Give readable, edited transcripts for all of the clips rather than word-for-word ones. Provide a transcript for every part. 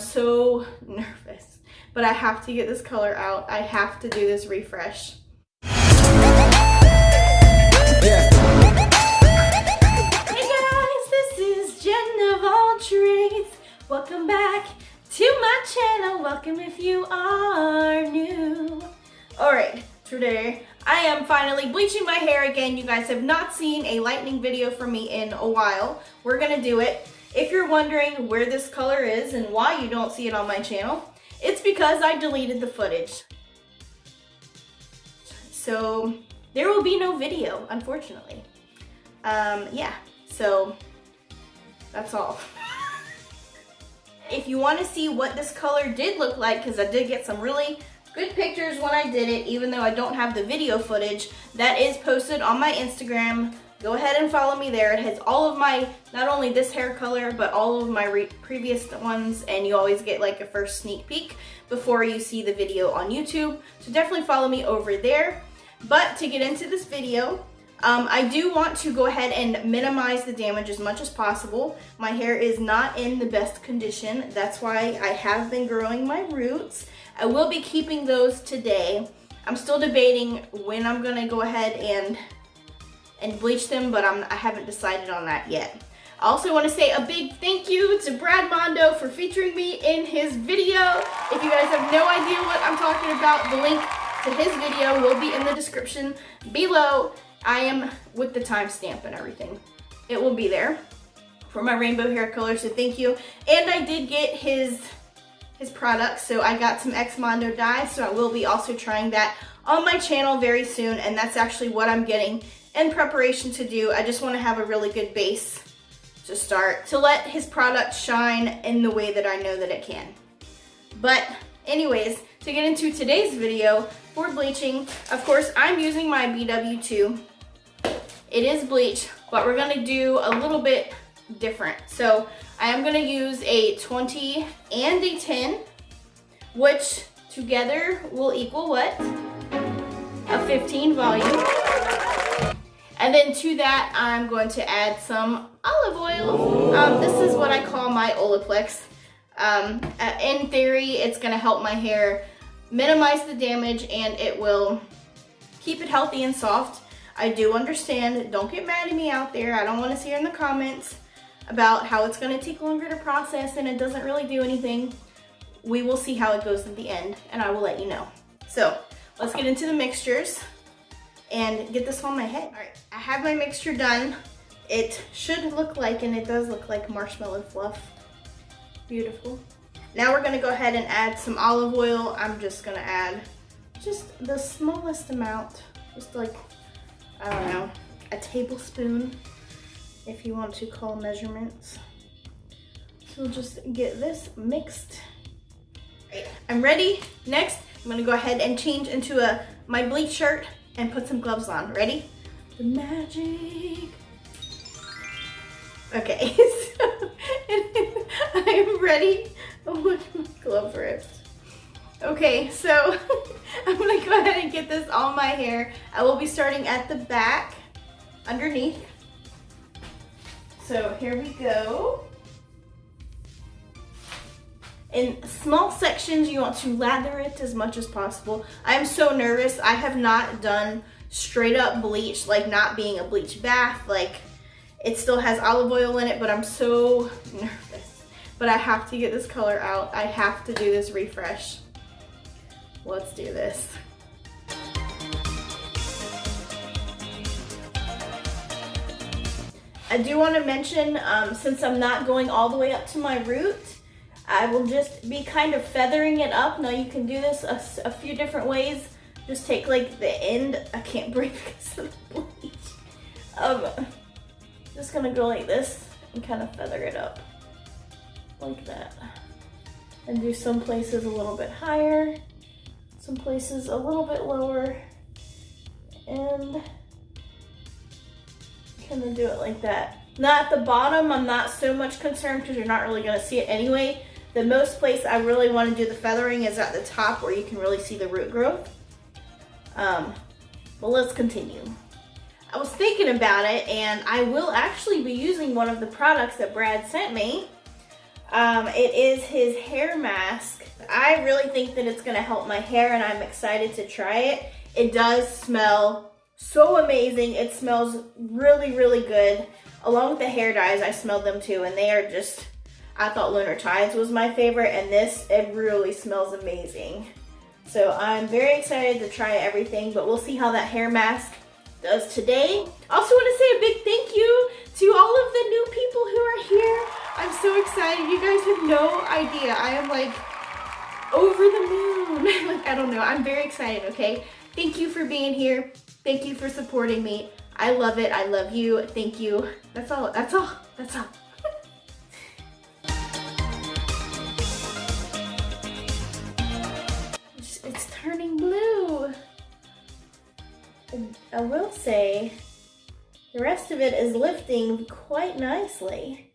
so nervous. But I have to get this color out. I have to do this refresh. Hey guys, this is Jen of all trades. Welcome back to my channel. Welcome if you are new. Alright, today I am finally bleaching my hair again. You guys have not seen a lightning video from me in a while. We're gonna do it. If you're wondering where this color is and why you don't see it on my channel, it's because I deleted the footage. So there will be no video, unfortunately. Yeah, so that's all. If you want to see what this color did look like, because I did get some really good pictures when I did it, even though I don't have the video footage, that is posted on my Instagram. Go ahead and follow me there. It has all of my, not only this hair color, but all of my previous ones, and you always get like a first sneak peek before you see the video on YouTube. So definitely follow me over there. But to get into this video, I do want to go ahead and minimize the damage as much as possible. My hair is not in the best condition. That's why I have been growing my roots. I will be keeping those today. I'm still debating when I'm gonna go ahead and bleach them, but I haven't decided on that yet. I also want to say a big thank you to Brad Mondo for featuring me in his video. If you guys have no idea what I'm talking about, the link to his video will be in the description below. I am with the timestamp and everything. It will be there for my rainbow hair color, so thank you. And I did get his products, so I got some Mondo dye, so I will be also trying that on my channel very soon, and that's actually what I'm getting in preparation to do. I just want to have a really good base to start, to let his product shine in the way that I know that it can. But anyways, to get into today's video for bleaching, of course, I'm using my BW2. It is bleach, but we're gonna do a little bit different. So I am gonna use a 20 and a 10, which together will equal what? A 15 volume. And then to that, I'm going to add some olive oil. This is what I call my Olaplex. In theory, it's gonna help my hair minimize the damage, and it will keep it healthy and soft. I do understand, don't get mad at me out there. I don't want to see in the comments about how it's gonna take longer to process and it doesn't really do anything. We will see how it goes at the end, and I will let you know. So let's get into the mixtures and get this on my head. All right, I have my mixture done. It should look like, and it does look like, marshmallow fluff. Beautiful. Now we're gonna go ahead and add some olive oil. I'm just gonna add just the smallest amount, just like, I don't know, a tablespoon, if you want to call measurements. So we'll just get this mixed. Right, I'm ready. Next, I'm gonna go ahead and change into my bleach shirt and put some gloves on. Ready? The magic. Okay, so I am ready. Oh, look, my glove ripped. Okay, so I'm gonna go ahead and get this on my hair. I will be starting at the back, underneath. So here we go. In small sections, you want to lather it as much as possible. I'm so nervous. I have not done straight up bleach, like not being a bleach bath. Like, it still has olive oil in it, but I'm so nervous. But I have to get this color out. I have to do this refresh. Let's do this. I do want to mention, since I'm not going all the way up to my root, I will just be kind of feathering it up. Now you can do this a few different ways. Just take like the end. I can't breathe because of the bleach. Just gonna go like this and kind of feather it up like that. And do some places a little bit higher, some places a little bit lower, and kind of do it like that. Now at the bottom, I'm not so much concerned because you're not really gonna see it anyway. The most place I really want to do the feathering is at the top where you can really see the root growth. But let's continue. I was thinking about it, and I will actually be using one of the products that Brad sent me. It is his hair mask. I really think that it's gonna help my hair and I'm excited to try it. It does smell so amazing. It smells really, really good. Along with the hair dyes, I smelled them too, and they are just, I thought Lunar Tides was my favorite, and this, it really smells amazing. So I'm very excited to try everything, but we'll see how that hair mask does today. Also want to say a big thank you to all of the new people who are here. I'm so excited. You guys have no idea. I am like over the moon. Like, I don't know. I'm very excited, okay? Thank you for being here. Thank you for supporting me. I love it. I love you. Thank you. That's all. That's all. That's all. It's turning blue. I will say the rest of it is lifting quite nicely.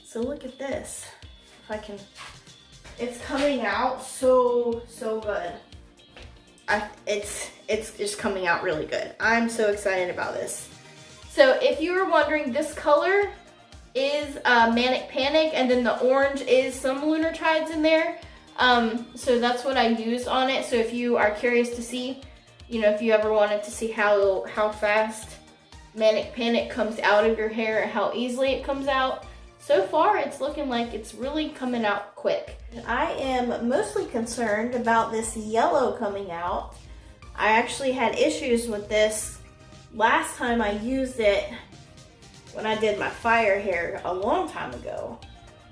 So look at this. If I can, it's coming out so good. It's just coming out really good. I'm so excited about this. So if you were wondering, this color is Manic Panic, and then the orange is some Lunar Tides in there. So that's what I used on it. So if you are curious to see, you know, if you ever wanted to see how fast Manic Panic comes out of your hair and how easily it comes out, so far it's looking like it's really coming out quick. I am mostly concerned about this yellow coming out. I actually had issues with this last time I used it when I did my fire hair a long time ago.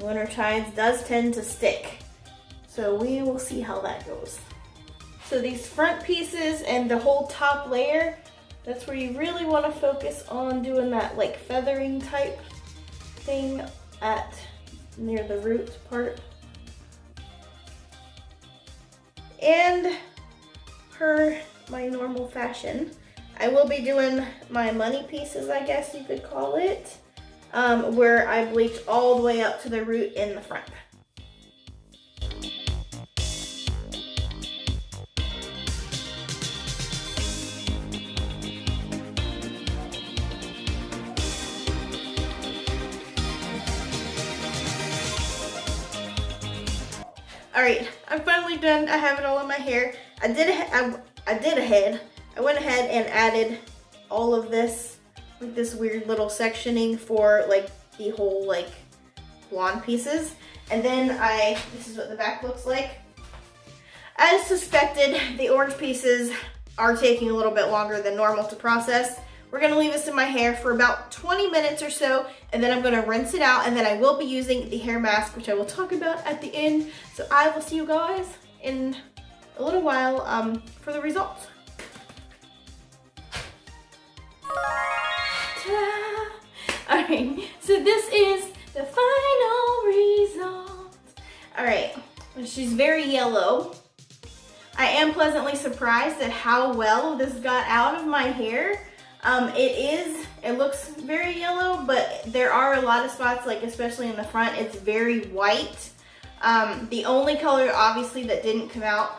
Lunar Tides does tend to stick. So we will see how that goes. So these front pieces and the whole top layer, that's where you really want to focus on doing that like feathering type thing at near the root part. And per my normal fashion, I will be doing my money pieces, I guess you could call it, where I bleach all the way up to the root in the front. All right, I'm finally done. I have it all in my hair. I went ahead and added all of this, like this weird little sectioning for like the whole like blonde pieces. And then this is what the back looks like. As suspected, the orange pieces are taking a little bit longer than normal to process. We're gonna leave this in my hair for about 20 minutes or so, and then I'm gonna rinse it out, and then I will be using the hair mask, which I will talk about at the end. So I will see you guys in a little while for the results. Ta-da! All right, so this is the final result. All right, she's very yellow. I am pleasantly surprised at how well this got out of my hair. It looks very yellow, but there are a lot of spots, like especially in the front, it's very white. The only color obviously that didn't come out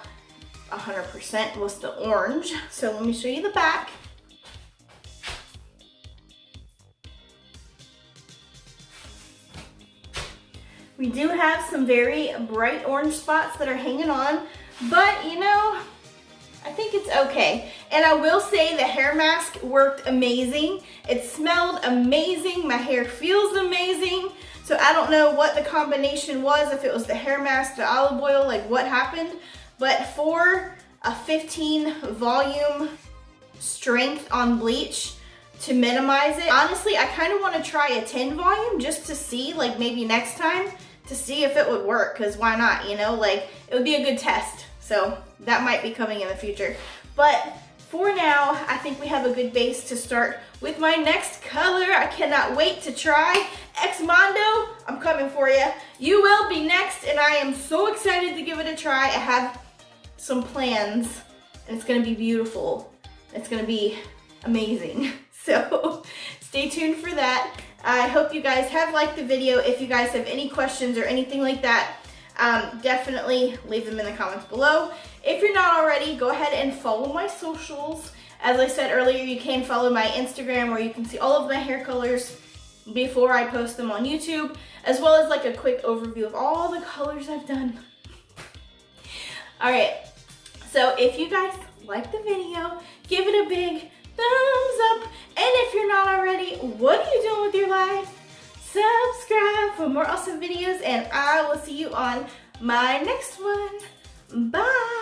100% was the orange. So let me show you the back. We do have some very bright orange spots that are hanging on, but you know, I think it's okay. And I will say the hair mask worked amazing. It smelled amazing. My hair feels amazing. So I don't know what the combination was, if it was the hair mask, the olive oil, like what happened. But for a 15 volume strength on bleach to minimize it, honestly, I kind of want to try a 10 volume just to see, like maybe next time, to see if it would work, because why not, you know, like it would be a good test. So that might be coming in the future. But for now, I think we have a good base to start with my next color. I cannot wait to try. Mondo, I'm coming for you. You will be next, and I am so excited to give it a try. I have some plans, and it's gonna be beautiful. It's gonna be amazing. So stay tuned for that. I hope you guys have liked the video. If you guys have any questions or anything like that, definitely leave them in the comments below. If you're not already, go ahead and follow my socials. As I said earlier, you can follow my Instagram where you can see all of my hair colors. before I post them on YouTube, as well as like a quick overview of all the colors I've done. All right, so if you guys like the video, give it a big thumbs up. And if you're not already, what are you doing with your life? Subscribe for more awesome videos, and I will see you on my next one. Bye.